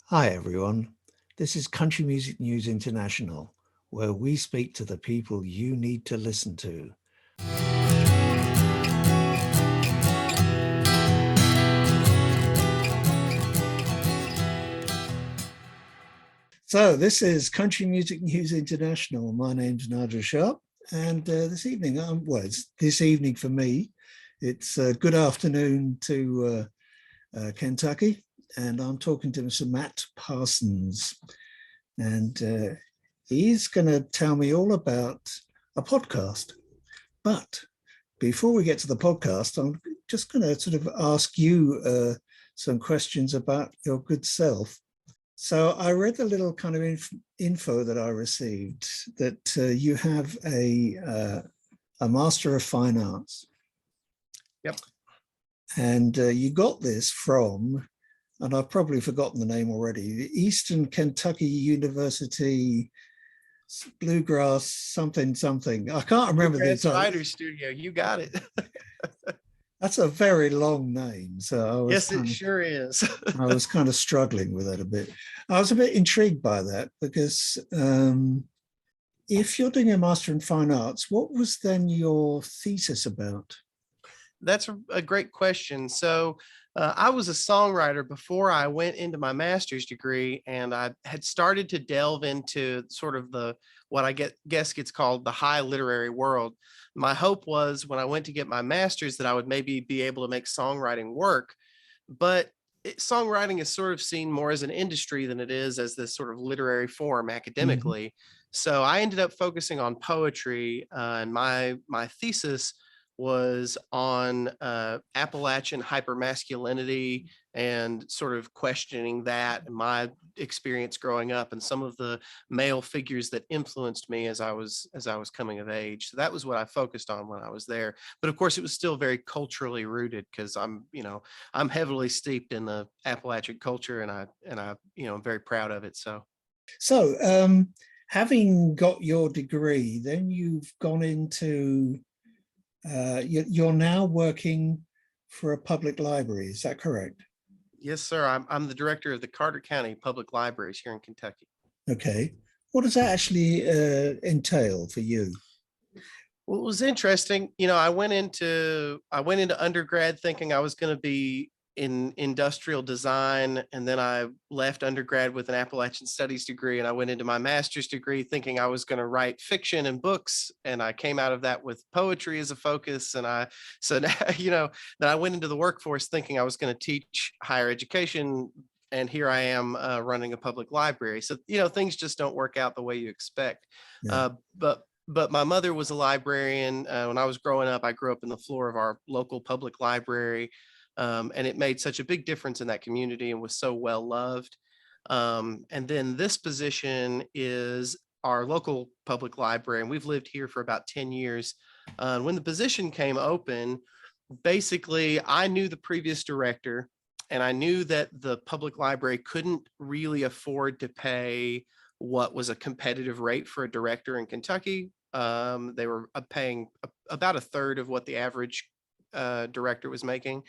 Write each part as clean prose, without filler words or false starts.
Hi everyone, this is Country Music News International, where we speak to the people you need to listen to. So this is Country Music News International. My name's Nigel Sharpe, and this evening, it's this evening for me. It's good afternoon to Kentucky, and I'm talking to Mr. Matt Parsons. And he's going to tell me all about a podcast. But before we get to the podcast, I'm just going to sort of ask you some questions about your good self. So I read the little kind of info that I received that you have a Master of Fine Arts. Yep. And you got this from, and I've probably forgotten the name already, the Eastern Kentucky University Bluegrass something. I can't remember the exact Writer's Studio. You got it. That's a very long name. So yes, it sure is. I was kind of struggling with that a bit. I was a bit intrigued by that because if you're doing a Master in Fine Arts, what was then your thesis about? That's a great question. So I was a songwriter before I went into my master's degree, and I had started to delve into sort of what I guess gets called the high literary world. My hope was when I went to get my master's that I would maybe be able to make songwriting work, but songwriting is sort of seen more as an industry than it is as this sort of literary form academically. So I ended up focusing on poetry, and my thesis was on Appalachian hypermasculinity and sort of questioning that and my experience growing up and some of the male figures that influenced me as I was coming of age. So that was what I focused on when I was there. But of course, it was still very culturally rooted because I'm heavily steeped in the Appalachian culture, and I I'm very proud of it. So having got your degree, then you've gone into you're now working for a public library. Is that correct? Yes, sir. I'm the director of the Carter County Public Libraries here in Kentucky. Okay. What does that actually entail for you? Well, it was interesting. I went into undergrad thinking I was going to be in industrial design, and then I left undergrad with an Appalachian Studies degree, and I went into my master's degree thinking I was going to write fiction and books, and I came out of that with poetry as a focus. And then I went into the workforce thinking I was going to teach higher education, and here I am running a public library. So things just don't work out the way you expect. Yeah. But my mother was a librarian. When I was growing up, I grew up in the floor of our local public library. And it made such a big difference in that community and was so well loved. And then this position is our local public library, and we've lived here for about 10 years. When the position came open, basically I knew the previous director, and I knew that the public library couldn't really afford to pay what was a competitive rate for a director in Kentucky. They were paying about a third of what the average director was making.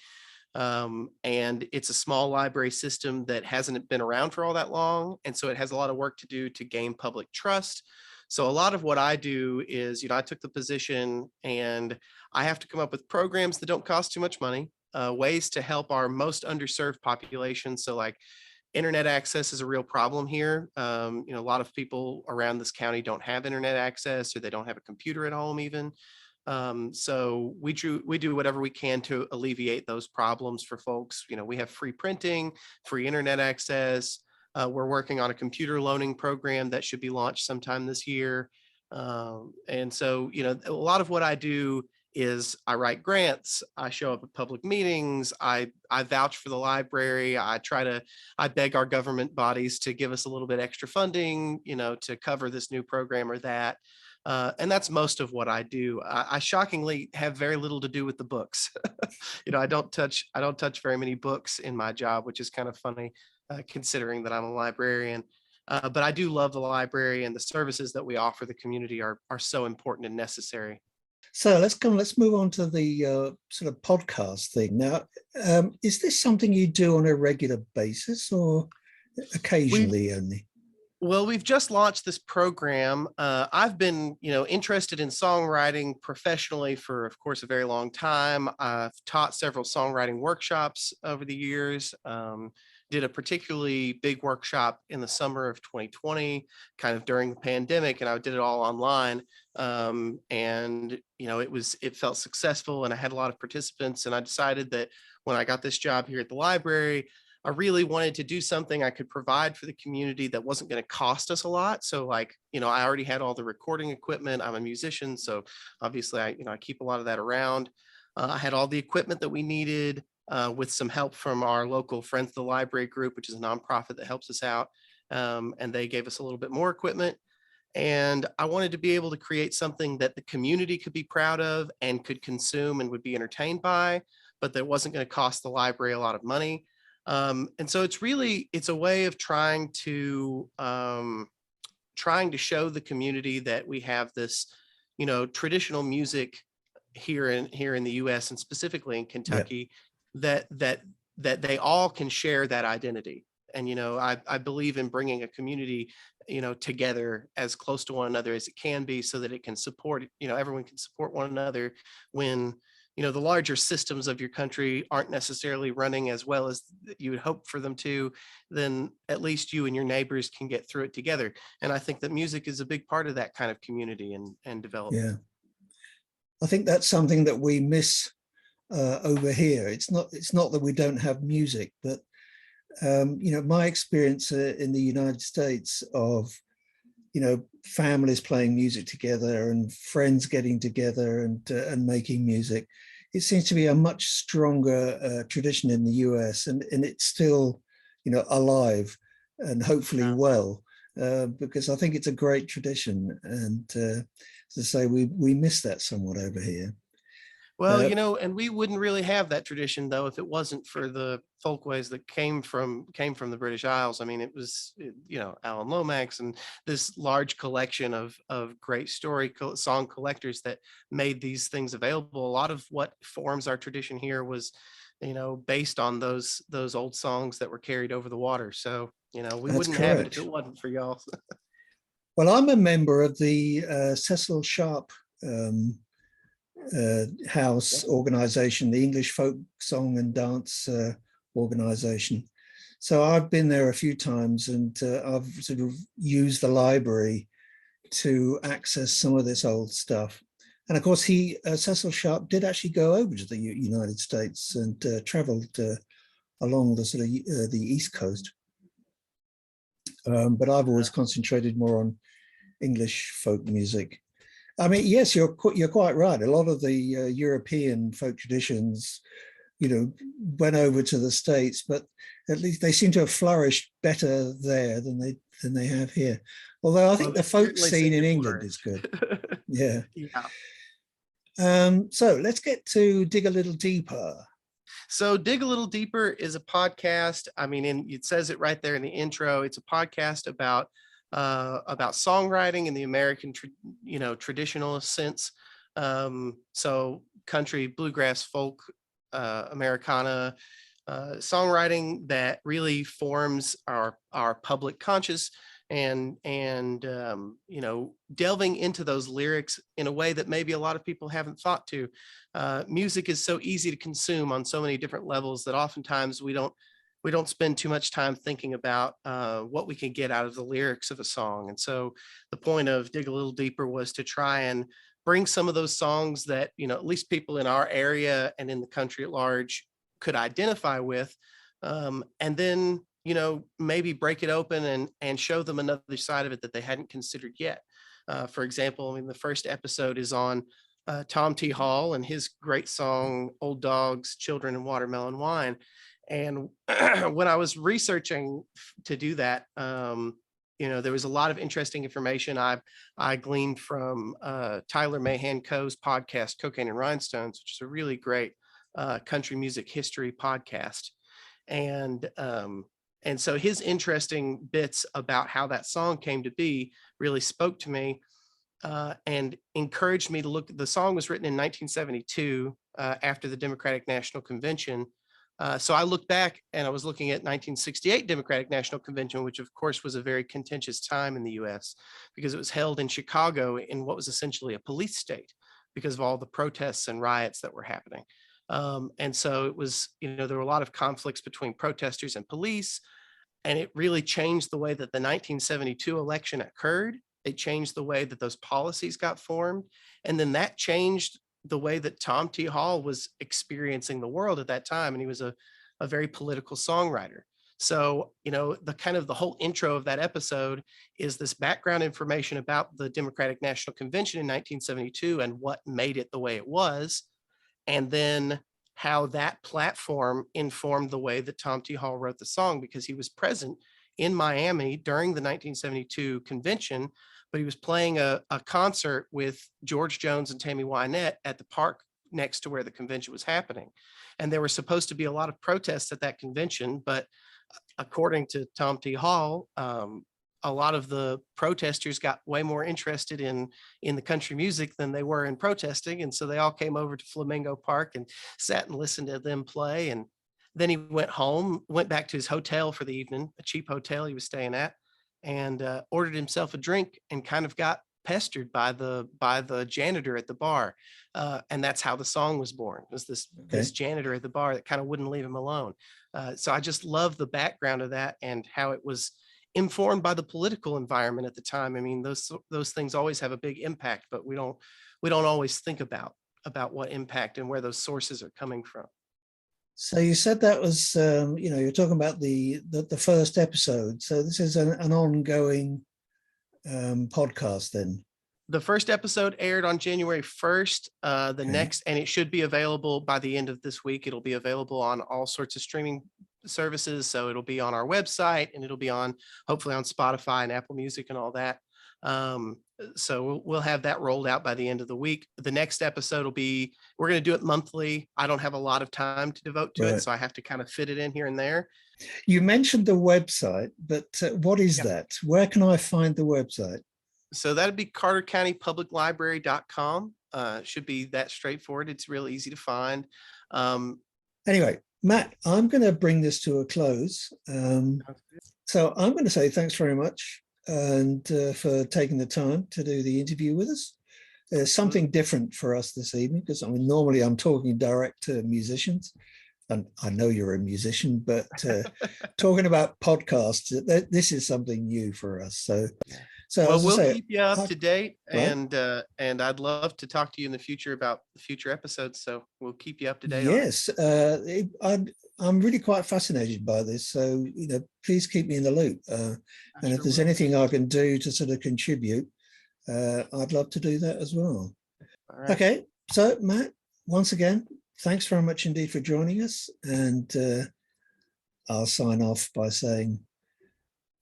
And it's a small library system that hasn't been around for all that long. And so it has a lot of work to do to gain public trust. So a lot of what I do is, I took the position and I have to come up with programs that don't cost too much money, ways to help our most underserved population. So like internet access is a real problem here. A lot of people around this county don't have internet access, or they don't have a computer at home even. So we do whatever we can to alleviate those problems for folks. We have free printing, free internet access. We're working on a computer loaning program that should be launched sometime this year. And so, a lot of what I do is I write grants, I show up at public meetings, I vouch for the library, I beg our government bodies to give us a little bit extra funding, to cover this new program or that. And that's most of what I do. I shockingly have very little to do with the books. I don't touch very many books in my job, which is kind of funny, considering that I'm a librarian. But I do love the library, and the services that we offer the community are so important and necessary. So let's move on to the sort of podcast thing. Now, is this something you do on a regular basis, or We occasionally only? Well, we've just launched this program. I've been, interested in songwriting professionally for, of course, a very long time. I've taught several songwriting workshops over the years. Did a particularly big workshop in the summer of 2020, kind of during the pandemic, and I did it all online. And it felt successful, and I had a lot of participants. And I decided that when I got this job here at the library, I really wanted to do something I could provide for the community that wasn't going to cost us a lot. So like, I already had all the recording equipment. I'm a musician, so obviously I keep a lot of that around. I had all the equipment that we needed with some help from our local Friends of the Library group, which is a nonprofit that helps us out. And they gave us a little bit more equipment. And I wanted to be able to create something that the community could be proud of and could consume and would be entertained by, but that wasn't going to cost the library a lot of money. And so it's a way of trying to show the community that we have this, traditional music here in the US and specifically in Kentucky, that they all can share that identity. And, I believe in bringing a community, together as close to one another as it can be, so that it can support, everyone can support one another when, the larger systems of your country aren't necessarily running as well as you would hope for them to. Then at least you and your neighbors can get through it together. And I think that music is a big part of that kind of community and development. Yeah, I think that's something that we miss over here. It's not that we don't have music, but my experience in the United States of families playing music together and friends getting together and making music, it seems to be a much stronger tradition in the US, and it's still alive and hopefully well, because I think it's a great tradition. And as I say, we miss that somewhat over here. Well, and we wouldn't really have that tradition though if it wasn't for the folkways that came from the British Isles. I mean, it was Alan Lomax and this large collection of great song collectors that made these things available. A lot of what forms our tradition here was based on those old songs that were carried over the water. So we That's wouldn't have it if it wasn't for y'all. Well, I'm a member of the Cecil Sharpe house organization, the English folk song and dance organization. So I've been there a few times, and I've sort of used the library to access some of this old stuff. And of course, Cecil Sharpe did actually go over to the United States and traveled along the sort of the East Coast. But I've always concentrated more on English folk music. I mean, yes, you're quite right. A lot of the European folk traditions, went over to the States, but at least they seem to have flourished better there than they have here. Although I think the folk scene in England is good. Yeah. So let's get to Dig a Little Deeper. So Dig a Little Deeper is a podcast. I mean, it says it right there in the intro. It's a podcast about songwriting in the American, traditional sense. So country, bluegrass, folk, Americana, songwriting that really forms our public conscious, and delving into those lyrics in a way that maybe a lot of people haven't thought to. Music is so easy to consume on so many different levels that oftentimes we don't spend too much time thinking about what we can get out of the lyrics of a song. And so the point of Dig a Little Deeper was to try and bring some of those songs that, at least people in our area and in the country at large could identify with. And then, maybe break it open and show them another side of it that they hadn't considered yet. For example, I mean, the first episode is on Tom T. Hall and his great song, Old Dogs, Children, and Watermelon Wine. And when I was researching to do that, there was a lot of interesting information I gleaned from Tyler Mahan Coe's podcast, Cocaine and Rhinestones, which is a really great country music history podcast. And so his interesting bits about how that song came to be really spoke to me and encouraged me to look. The song was written in 1972 after the Democratic National Convention. So I looked back and I was looking at 1968 Democratic National Convention, which of course was a very contentious time in the US because it was held in Chicago in what was essentially a police state because of all the protests and riots that were happening. And so it was, there were a lot of conflicts between protesters and police, and it really changed the way that the 1972 election occurred. It changed the way that those policies got formed. And then that changed the way that Tom T. Hall was experiencing the world at that time. And he was a very political songwriter. So, the whole intro of that episode is this background information about the Democratic National Convention in 1972 and what made it the way it was. And then how that platform informed the way that Tom T. Hall wrote the song, because he was present in Miami during the 1972 convention, but he was playing a concert with George Jones and Tammy Wynette at the park next to where the convention was happening. And there were supposed to be a lot of protests at that convention, but according to Tom T. Hall, a lot of the protesters got way more interested in the country music than they were in protesting. And so they all came over to Flamingo Park and sat and listened to them play. And then he went home, went back to his hotel for the evening, a cheap hotel he was staying at, and ordered himself a drink and kind of got pestered by the janitor at the bar. And that's how the song was born, was this janitor at the bar that kind of wouldn't leave him alone. So I just love the background of that and how it was informed by the political environment at the time. I mean, those things always have a big impact, but we don't always think about what impact and where those sources are coming from. So you said that was, you're talking about the first episode. So this is an ongoing podcast then. The first episode aired on January 1st. Next, and it should be available by the end of this week. It'll be available on all sorts of streaming services. So it'll be on our website, and it'll be hopefully on Spotify and Apple Music and all that. So we'll have that rolled out by the end of the week. The next episode we're going to do it monthly. I don't have a lot of time to devote to it, so I have to kind of fit it in here and there. You mentioned the website, but what is that? Where can I find the website? So that'd be cartercountypubliclibrary.com. Should be that straightforward. It's real easy to find. Anyway, Matt, I'm going to bring this to a close. So I'm going to say thanks very much and for taking the time to do the interview with us. Something different for us this evening, because normally I'm talking direct to musicians, and I know you're a musician, but talking about podcasts, this is something new for us. So we'll keep you up to date, and I'd love to talk to you in the future about the future episodes. So we'll keep you up to date. Yes, I'm really quite fascinated by this. So please keep me in the loop. And if there's anything I can do to sort of contribute, I'd love to do that as well. All right. Okay, so Matt, once again, thanks very much indeed for joining us, and I'll sign off by saying,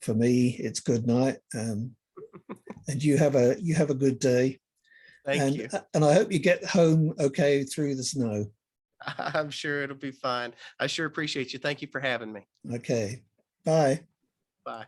for me, it's good night. And you have a good day. Thank you. And I hope you get home okay through the snow. I'm sure it'll be fine. I sure appreciate you. Thank you for having me. Okay. Bye. Bye.